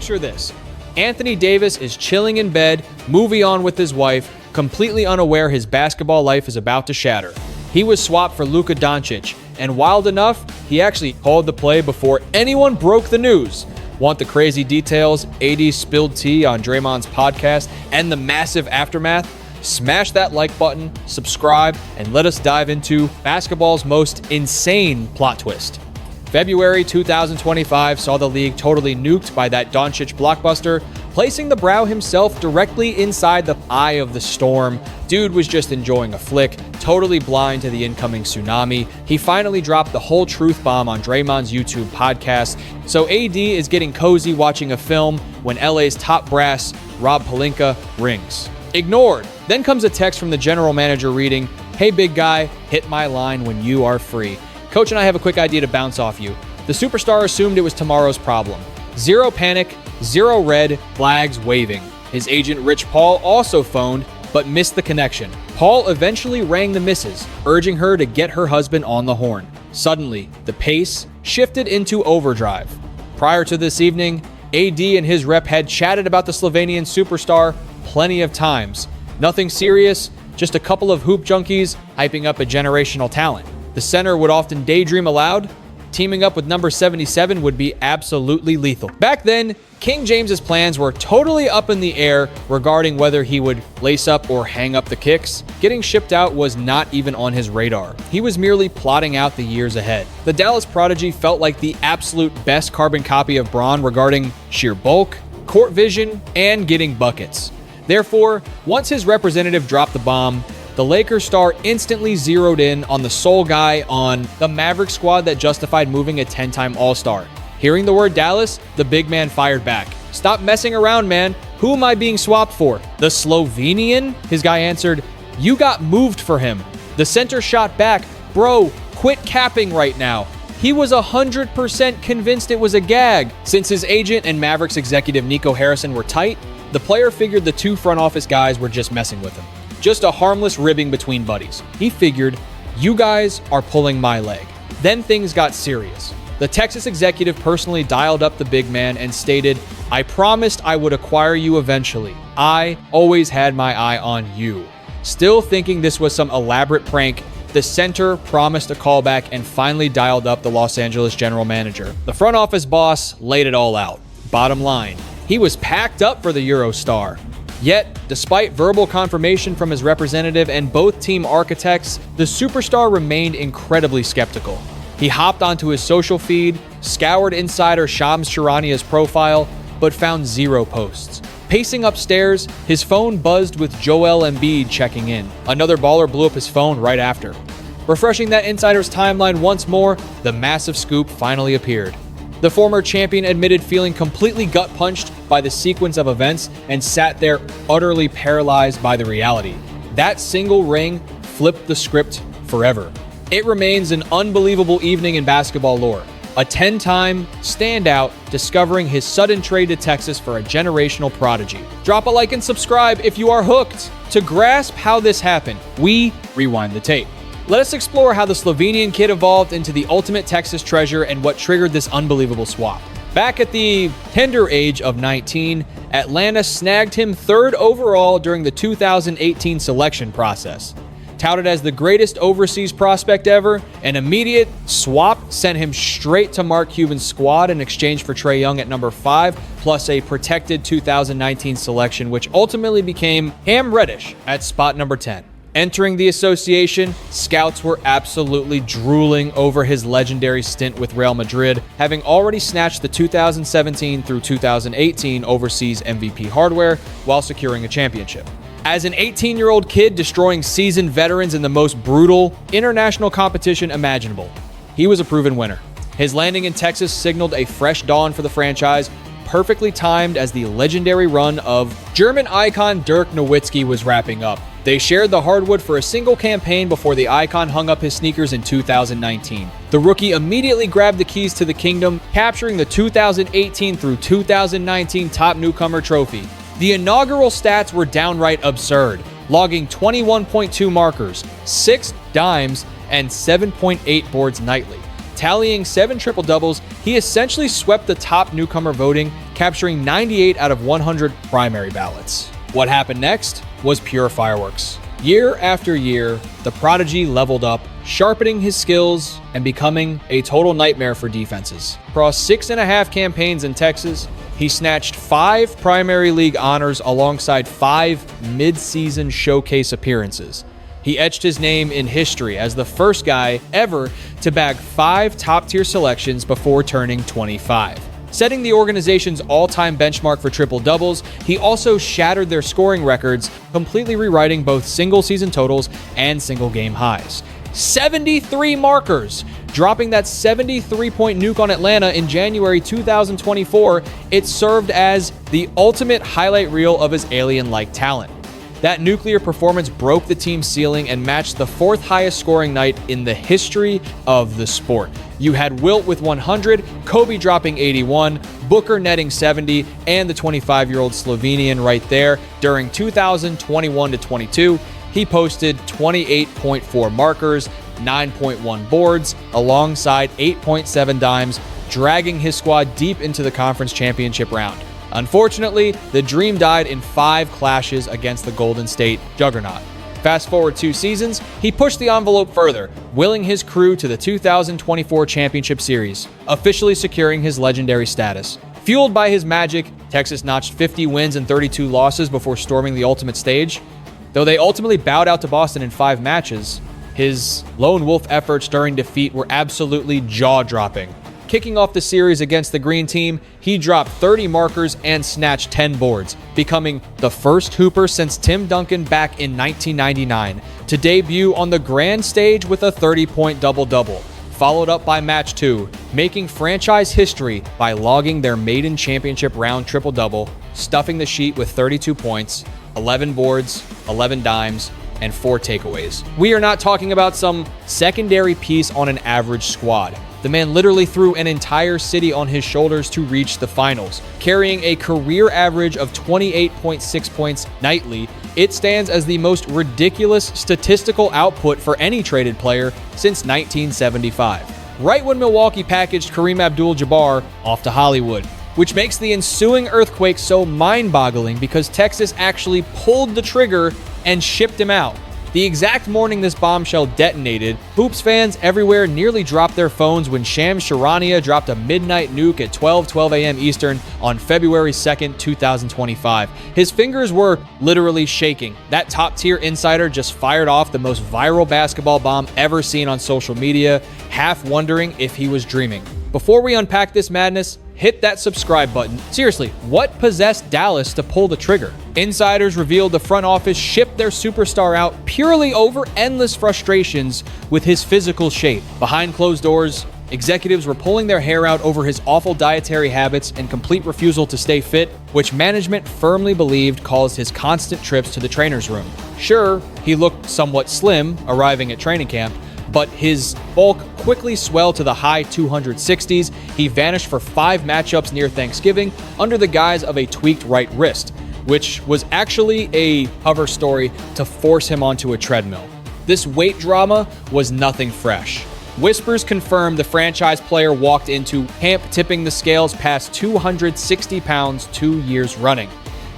Picture this. Anthony Davis is chilling in bed, movie on with his wife, completely unaware his basketball life is about to shatter. He was swapped for Luka Dončić, and wild enough, he actually called the play before anyone broke the news. Want the crazy details, AD spilled tea on Draymond's podcast, and the massive aftermath? Smash that like button, subscribe, and let us dive into basketball's most insane plot twist. February 2025 saw the league totally nuked by that Dončić blockbuster, placing the Brow himself directly inside the eye of the storm. Dude was just enjoying a flick, totally blind to the incoming tsunami. He finally dropped the whole truth bomb on Draymond's YouTube podcast. So AD is getting cozy watching a film when LA's top brass, Rob Pelinka, rings. Ignored. Then comes a text from the general manager reading, "Hey big guy, hit my line when you are free. Coach and I have a quick idea to bounce off you." The superstar assumed it was tomorrow's problem. Zero panic, zero red, flags waving. His agent Rich Paul also phoned, but missed the connection. Paul eventually rang the missus, urging her to get her husband on the horn. Suddenly, the pace shifted into overdrive. Prior to this evening, AD and his rep had chatted about the Slovenian superstar plenty of times. Nothing serious, just a couple of hoop junkies hyping up a generational talent. The center would often daydream aloud. Teaming up with number 77 would be absolutely lethal. Back then, King James's plans were totally up in the air regarding whether he would lace up or hang up the kicks. Getting shipped out was not even on his radar. He was merely plotting out the years ahead. The Dallas prodigy felt like the absolute best carbon copy of Bron regarding sheer bulk, court vision, and getting buckets. Therefore, once his representative dropped the bomb, the Lakers star instantly zeroed in on the sole guy on the Maverick squad that justified moving a 10-time All-Star. Hearing the word Dallas, the big man fired back. "Stop messing around, man. Who am I being swapped for? The Slovenian?" His guy answered, "You got moved for him." The center shot back, "Bro, quit capping right now." He was 100% convinced it was a gag. Since his agent and Mavericks executive Nico Harrison were tight, the player figured the two front office guys were just messing with him. Just a harmless ribbing between buddies. He figured, "You guys are pulling my leg." Then things got serious. The Texas executive personally dialed up the big man and stated, "I promised I would acquire you eventually. I always had my eye on you." Still thinking this was some elaborate prank, the center promised a callback and finally dialed up the Los Angeles general manager. The front office boss laid it all out. Bottom line, he was packed up for the Eurostar. Yet, despite verbal confirmation from his representative and both team architects, the superstar remained incredibly skeptical. He hopped onto his social feed, scoured insider Shams Charania's profile, but found zero posts. Pacing upstairs, his phone buzzed with Joel Embiid checking in. Another baller blew up his phone right after. Refreshing that insider's timeline once more, the massive scoop finally appeared. The former champion admitted feeling completely gut-punched by the sequence of events and sat there utterly paralyzed by the reality. That single ring flipped the script forever. It remains an unbelievable evening in basketball lore. A 10-time standout discovering his sudden trade to Texas for a generational prodigy. Drop a like and subscribe if you are hooked. To grasp how this happened, we rewind the tape. Let us explore how the Slovenian kid evolved into the ultimate Texas treasure and what triggered this unbelievable swap. Back at the tender age of 19, Atlanta snagged him 3rd overall during the 2018 selection process. Touted as the greatest overseas prospect ever, an immediate swap sent him straight to Mark Cuban's squad in exchange for Trae Young at number 5, plus a protected 2019 selection, which ultimately became Cam Reddish at spot number 10. Entering the association, scouts were absolutely drooling over his legendary stint with Real Madrid, having already snatched the 2017 through 2018 overseas MVP hardware while securing a championship. As an 18-year-old kid destroying seasoned veterans in the most brutal international competition imaginable, he was a proven winner. His landing in Texas signaled a fresh dawn for the franchise, perfectly timed as the legendary run of German icon Dirk Nowitzki was wrapping up. They shared the hardwood for a single campaign before the icon hung up his sneakers in 2019. The rookie immediately grabbed the keys to the kingdom, capturing the 2018 through 2019 Top Newcomer trophy. The inaugural stats were downright absurd, logging 21.2 markers, 6 dimes, and 7.8 boards nightly. Tallying 7 triple-doubles, he essentially swept the top newcomer voting, capturing 98 out of 100 primary ballots. What happened next was pure fireworks. Year after year, the prodigy leveled up, sharpening his skills and becoming a total nightmare for defenses. Across 6.5 campaigns in Texas, he snatched 5 primary league honors alongside 5 mid-season showcase appearances. He etched his name in history as the first guy ever to bag 5 top-tier selections before turning 25. Setting the organization's all-time benchmark for triple-doubles, he also shattered their scoring records, completely rewriting both single-season totals and single-game highs. 73 markers, dropping that 73-point nuke on Atlanta in January 2024. It served as the ultimate highlight reel of his alien-like talent. That nuclear performance broke the team's ceiling and matched the 4th highest scoring night in the history of the sport. You had Wilt with 100, Kobe dropping 81, Booker netting 70, and the 25-year-old Slovenian right there. During 2021-22, he posted 28.4 markers, 9.1 boards, alongside 8.7 dimes, dragging his squad deep into the conference championship round. Unfortunately, the dream died in 5 clashes against the Golden State juggernaut. Fast forward 2 seasons, he pushed the envelope further, willing his crew to the 2024 championship series, officially securing his legendary status. Fueled by his magic, Texas notched 50 wins and 32 losses before storming the ultimate stage. Though they ultimately bowed out to Boston in 5 matches, his lone wolf efforts during defeat were absolutely jaw-dropping. Kicking off the series against the Green Team, he dropped 30 markers and snatched 10 boards, becoming the first hooper since Tim Duncan back in 1999 to debut on the grand stage with a 30-point double-double, followed up by match 2, making franchise history by logging their maiden championship round triple-double, stuffing the sheet with 32 points, 11 boards, 11 dimes, and 4 takeaways. We are not talking about some secondary piece on an average squad. The man literally threw an entire city on his shoulders to reach the finals. Carrying a career average of 28.6 points nightly, it stands as the most ridiculous statistical output for any traded player since 1975. Right when Milwaukee packaged Kareem Abdul-Jabbar off to Hollywood, which makes the ensuing earthquake so mind-boggling because Texas actually pulled the trigger and shipped him out. The exact morning this bombshell detonated, Hoops fans everywhere nearly dropped their phones when Shams Charania dropped a midnight nuke at 12 a.m. Eastern on February 2nd, 2025. His fingers were literally shaking. That top-tier insider just fired off the most viral basketball bomb ever seen on social media, half wondering if he was dreaming. Before we unpack this madness, hit that subscribe button. Seriously, what possessed Dallas to pull the trigger? Insiders revealed the front office shipped their superstar out purely over endless frustrations with his physical shape. Behind closed doors, executives were pulling their hair out over his awful dietary habits and complete refusal to stay fit, which management firmly believed caused his constant trips to the trainer's room. Sure, he looked somewhat slim arriving at training camp, but his bulk quickly swelled to the high 260s. He vanished for 5 matchups near Thanksgiving under the guise of a tweaked right wrist, which was actually a cover story to force him onto a treadmill. This weight drama was nothing fresh. Whispers confirmed the franchise player walked into camp tipping the scales past 260 pounds 2 years running.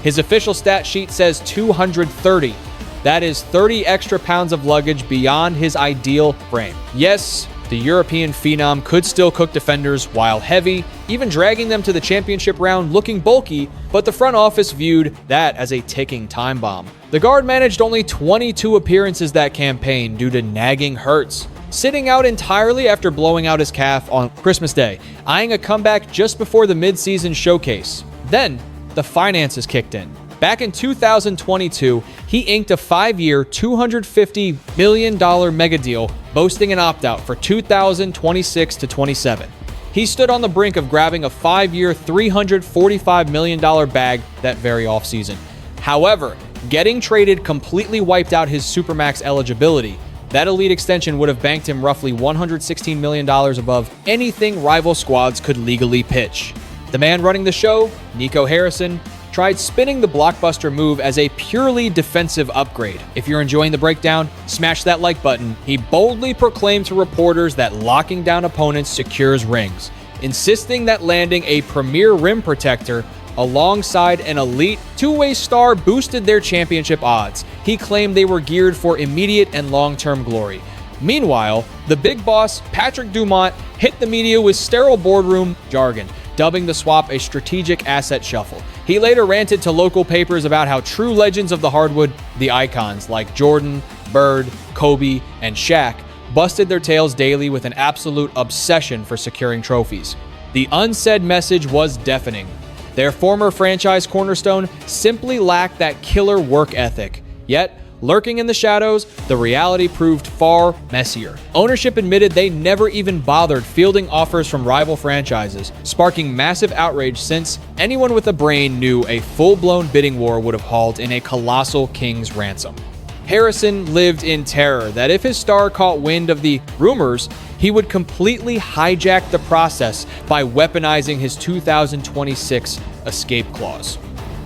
His official stat sheet says 230. That is 30 extra pounds of luggage beyond his ideal frame. Yes, the European phenom could still cook defenders while heavy, even dragging them to the championship round looking bulky, but the front office viewed that as a ticking time bomb. The guard managed only 22 appearances that campaign due to nagging hurts, sitting out entirely after blowing out his calf on Christmas Day, eyeing a comeback just before the mid-season showcase. Then, the finances kicked in. Back in 2022, he inked a 5-year, $250 million mega deal, boasting an opt-out for 2026 to 27. He stood on the brink of grabbing a 5-year, $345 million bag that very offseason. However, getting traded completely wiped out his Supermax eligibility. That elite extension would have banked him roughly $116 million above anything rival squads could legally pitch. The man running the show, Nico Harrison, tried spinning the blockbuster move as a purely defensive upgrade. If you're enjoying the breakdown, smash that like button. He boldly proclaimed to reporters that locking down opponents secures rings. insisting that landing a premier rim protector alongside an elite two-way star boosted their championship odds. He claimed they were geared for immediate and long-term glory. Meanwhile, the big boss, Patrick Dumont, hit the media with sterile boardroom jargon, dubbing the swap a strategic asset shuffle. He later ranted to local papers about how true legends of the hardwood, the icons like Jordan, Bird, Kobe, and Shaq, busted their tails daily with an absolute obsession for securing trophies. The unsaid message was deafening. Their former franchise cornerstone simply lacked that killer work ethic. Yet, lurking in the shadows, the reality proved far messier. Ownership admitted they never even bothered fielding offers from rival franchises, sparking massive outrage since anyone with a brain knew a full-blown bidding war would have hauled in a colossal king's ransom. Harrison lived in terror that if his star caught wind of the rumors, he would completely hijack the process by weaponizing his 2026 escape clause.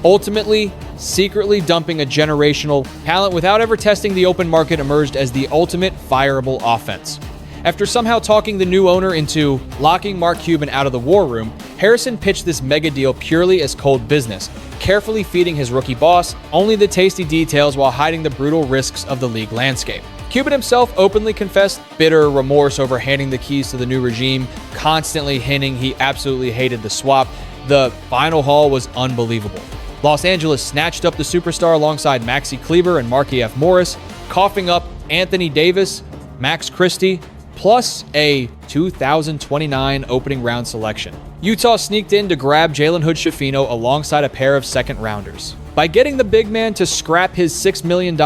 Ultimately, secretly dumping a generational talent without ever testing the open market emerged as the ultimate fireable offense. After somehow talking the new owner into locking Mark Cuban out of the war room, Harrison pitched this mega deal purely as cold business, carefully feeding his rookie boss only the tasty details while hiding the brutal risks of the league landscape. Cuban himself openly confessed bitter remorse over handing the keys to the new regime, constantly hinting he absolutely hated the swap. The final haul was unbelievable. Los Angeles snatched up the superstar alongside Maxi Kleber and Markieff F. Morris, coughing up Anthony Davis, Max Christie, plus a 2029 opening round selection. Utah sneaked in to grab Jalen Hood-Schifino alongside a pair of second-rounders. By getting the big man to scrap his $6 million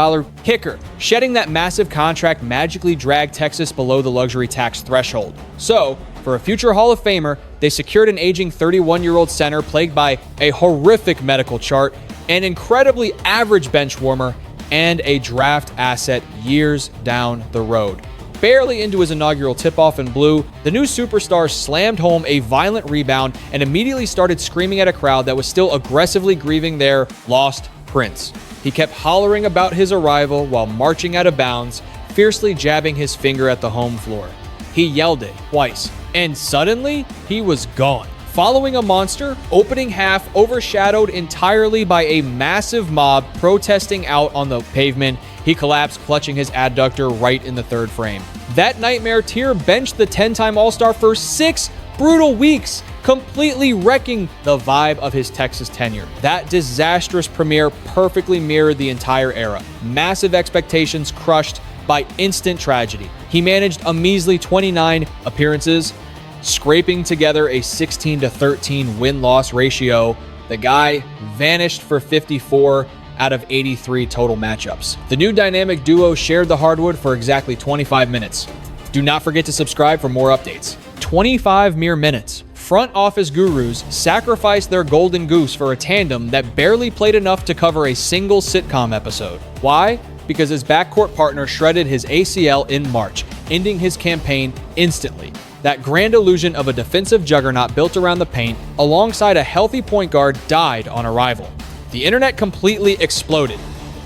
kicker, shedding that massive contract magically dragged Texas below the luxury tax threshold. So, for a future Hall of Famer, they secured an aging 31-year-old center plagued by a horrific medical chart, an incredibly average bench warmer, and a draft asset years down the road. Barely into his inaugural tip-off in blue, the new superstar slammed home a violent rebound and immediately started screaming at a crowd that was still aggressively grieving their lost prince. He kept hollering about his arrival while marching out of bounds, fiercely jabbing his finger at the home floor. He yelled it twice, and suddenly, he was gone. Following a monster, opening half overshadowed entirely by a massive mob protesting out on the pavement, he collapsed, clutching his adductor right in the third frame. That nightmare tier benched the 10-time All-Star for 6 brutal weeks, completely wrecking the vibe of his Texas tenure. That disastrous premiere perfectly mirrored the entire era. Massive expectations crushed by instant tragedy. He managed a measly 29 appearances, scraping together a 16-13 win-loss ratio. The guy vanished for 54 out of 83 total matchups. The new dynamic duo shared the hardwood for exactly 25 minutes. Do not forget to subscribe for more updates. 25 mere minutes. Front office gurus sacrificed their golden goose for a tandem that barely played enough to cover a single sitcom episode. Why? Because his backcourt partner shredded his ACL in March, ending his campaign instantly. That grand illusion of a defensive juggernaut built around the paint, alongside a healthy point guard, died on arrival. The internet completely exploded.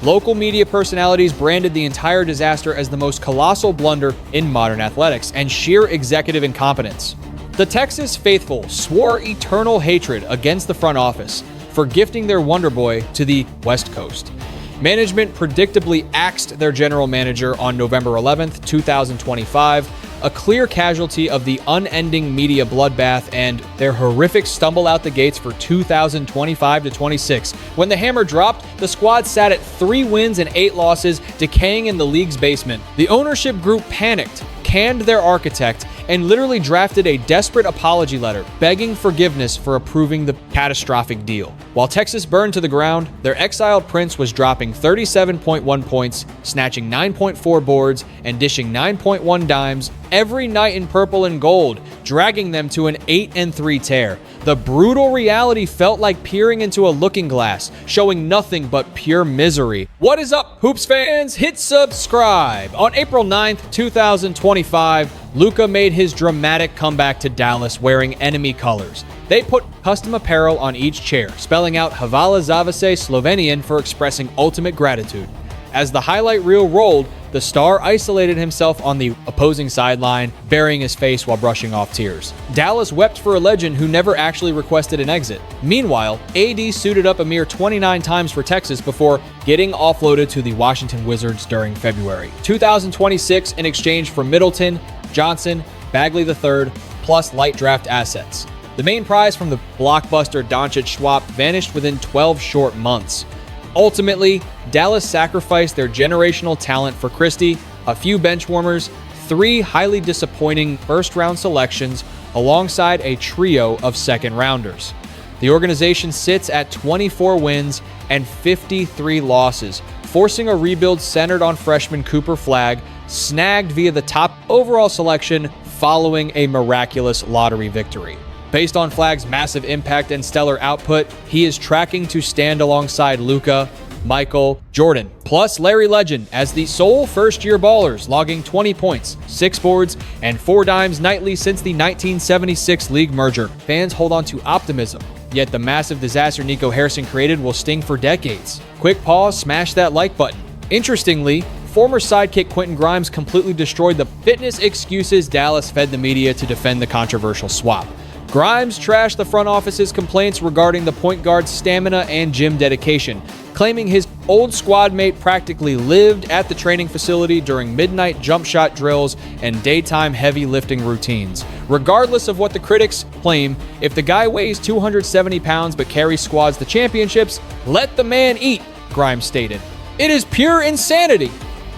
Local media personalities branded the entire disaster as the most colossal blunder in modern athletics and sheer executive incompetence. The Texas faithful swore eternal hatred against the front office for gifting their wonder boy to the West Coast. Management predictably axed their general manager on November 11th, 2025, a clear casualty of the unending media bloodbath and their horrific stumble out the gates for 2025-26. When the hammer dropped, the squad sat at 3 wins and 8 losses, decaying in the league's basement. The ownership group panicked, canned their architect, and literally drafted a desperate apology letter begging forgiveness for approving the catastrophic deal. While Texas burned to the ground, their exiled prince was dropping 37.1 points, snatching 9.4 boards, and dishing 9.1 dimes every night in purple and gold, dragging them to an 8-3 tear. The brutal reality felt like peering into a looking glass, showing nothing but pure misery. What is up, Hoops fans? Hit subscribe. On April 9th, 2025, Luka made his dramatic comeback to Dallas wearing enemy colors. They put custom apparel on each chair, spelling out Hvala Zavase Slovenian for expressing ultimate gratitude. As the highlight reel rolled, the star isolated himself on the opposing sideline, burying his face while brushing off tears. Dallas wept for a legend who never actually requested an exit. Meanwhile, AD suited up a mere 29 times for Texas before getting offloaded to the Washington Wizards during February 2026 in exchange for Middleton, Johnson, Bagley III, plus light draft assets. The main prize from the blockbuster Dončić swap vanished within 12 short months. Ultimately, Dallas sacrificed their generational talent for Christie, a few bench warmers, 3 highly disappointing first-round selections, alongside a trio of second-rounders. The organization sits at 24 wins and 53 losses, forcing a rebuild centered on freshman Cooper Flagg, snagged via the top overall selection following a miraculous lottery victory. Based on Flagg's massive impact and stellar output, he is tracking to stand alongside Luka, Michael, Jordan, plus Larry Legend as the sole first-year ballers, logging 20 points, 6 boards, and 4 dimes nightly since the 1976 league merger. Fans hold on to optimism, yet the massive disaster Nico Harrison created will sting for decades. Quick pause, smash that like button. Interestingly, former sidekick Quentin Grimes completely destroyed the fitness excuses Dallas fed the media to defend the controversial swap. Grimes trashed the front office's complaints regarding the point guard's stamina and gym dedication, claiming his old squad mate practically lived at the training facility during midnight jump shot drills and daytime heavy lifting routines. Regardless of what the critics claim, if the guy weighs 270 pounds but carries squads to championships, let the man eat, Grimes stated. It is pure insanity.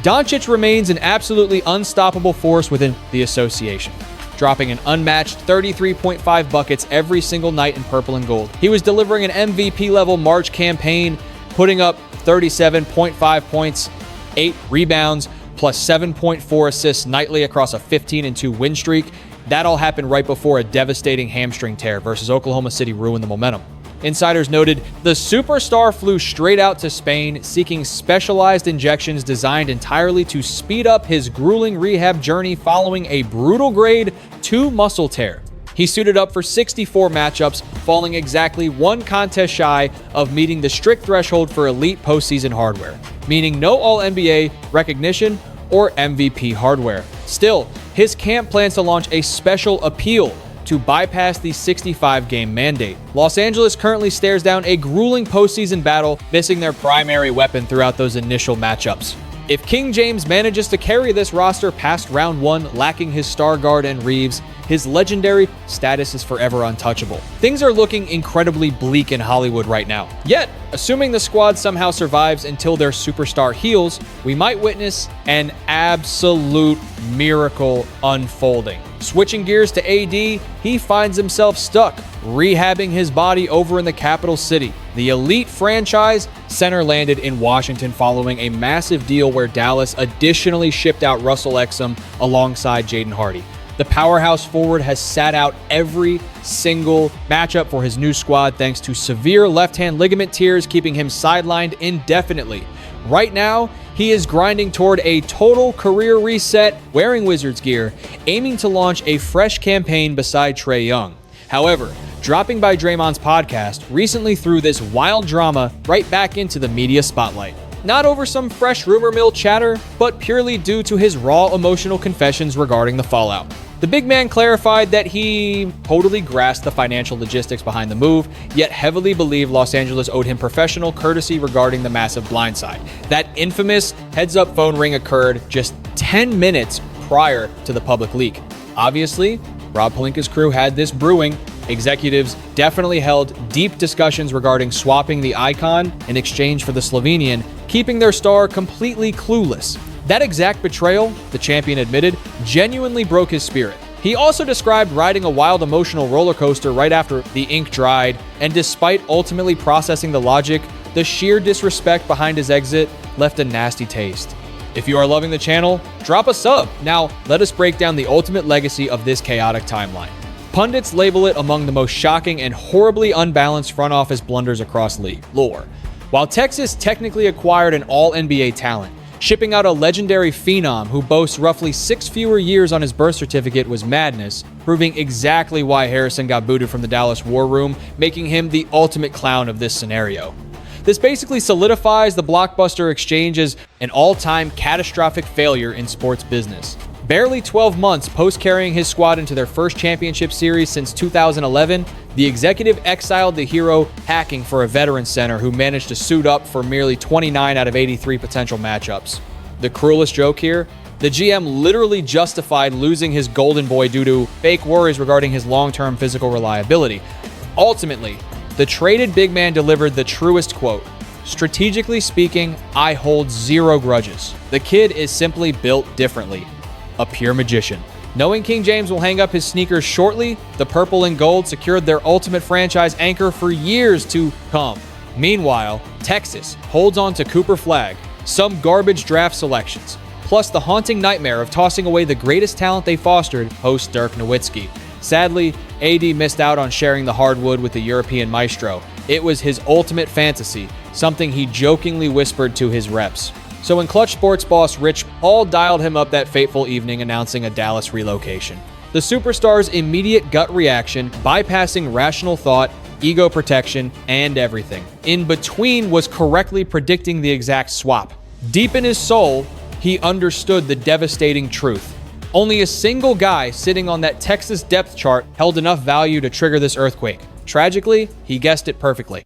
Dončić remains an absolutely unstoppable force within the association, dropping an unmatched 33.5 buckets every single night in purple and gold. He was delivering an MVP-level March campaign, putting up 37.5 points, 8 rebounds, plus 7.4 assists nightly across a 15-2 win streak. That all happened right before a devastating hamstring tear versus Oklahoma City ruined the momentum. Insiders noted the superstar flew straight out to Spain, seeking specialized injections designed entirely to speed up his grueling rehab journey following a brutal grade 2 muscle tear. He suited up for 64 matchups, falling exactly 1 contest shy of meeting the strict threshold for elite postseason hardware, meaning no All-NBA recognition or MVP hardware. Still, his camp plans to launch a special appeal to bypass the 65-game mandate. Los Angeles currently stares down a grueling postseason battle, missing their primary weapon throughout those initial matchups. If King James manages to carry this roster past round 1, lacking his star guard and Reeves, his legendary status is forever untouchable. Things are looking incredibly bleak in Hollywood right now. Yet, assuming the squad somehow survives until their superstar heals, we might witness an absolute miracle unfolding. Switching gears to AD, he finds himself stuck, rehabbing his body over in the capital city. The elite franchise center landed in Washington following a massive deal where Dallas additionally shipped out Russell Exum alongside Jaden Hardy. The powerhouse forward has sat out every single matchup for his new squad thanks to severe left-hand ligament tears keeping him sidelined indefinitely. Right now, he is grinding toward a total career reset, wearing Wizards gear, aiming to launch a fresh campaign beside Trae Young. However, dropping by Draymond's podcast recently threw this wild drama right back into the media spotlight. Not over some fresh rumor mill chatter, but purely due to his raw emotional confessions regarding the fallout. The big man clarified that he totally grasped the financial logistics behind the move, yet heavily believed Los Angeles owed him professional courtesy regarding the massive blindside. That infamous heads-up phone ring occurred just 10 minutes prior to the public leak. Obviously, Rob Pelinka's crew had this brewing. Executives definitely held deep discussions regarding swapping the icon in exchange for the Slovenian, keeping their star completely clueless. That exact betrayal, the champion admitted, genuinely broke his spirit. He also described riding a wild emotional roller coaster right after the ink dried, and despite ultimately processing the logic, the sheer disrespect behind his exit left a nasty taste. If you are loving the channel, drop a sub. Now, let us break down the ultimate legacy of this chaotic timeline. Pundits label it among the most shocking and horribly unbalanced front office blunders across league lore. While Texas technically acquired an all-NBA talent, shipping out a legendary phenom who boasts roughly 6 fewer years on his birth certificate was madness, proving exactly why Harrison got booted from the Dallas War Room, making him the ultimate clown of this scenario. This basically solidifies the blockbuster exchange as an all-time catastrophic failure in sports business. Barely 12 months post carrying his squad into their first championship series since 2011, the executive exiled the hero, hacking for a veteran center who managed to suit up for merely 29 out of 83 potential matchups. The cruelest joke here? The GM literally justified losing his golden boy due to fake worries regarding his long-term physical reliability. Ultimately, the traded big man delivered the truest quote. Strategically speaking, I hold zero grudges. The kid is simply built differently. A pure magician. Knowing King James will hang up his sneakers shortly, the purple and gold secured their ultimate franchise anchor for years to come. Meanwhile, Texas holds on to Cooper Flagg, some garbage draft selections, plus the haunting nightmare of tossing away the greatest talent they fostered, host Dirk Nowitzki. Sadly, AD missed out on sharing the hardwood with the European maestro. It was his ultimate fantasy, something he jokingly whispered to his reps. So when Clutch Sports boss Rich Paul dialed him up that fateful evening announcing a Dallas relocation, the superstar's immediate gut reaction, bypassing rational thought, ego protection, and everything in between, was correctly predicting the exact swap. Deep in his soul, he understood the devastating truth. Only a single guy sitting on that Texas depth chart held enough value to trigger this earthquake. Tragically, he guessed it perfectly.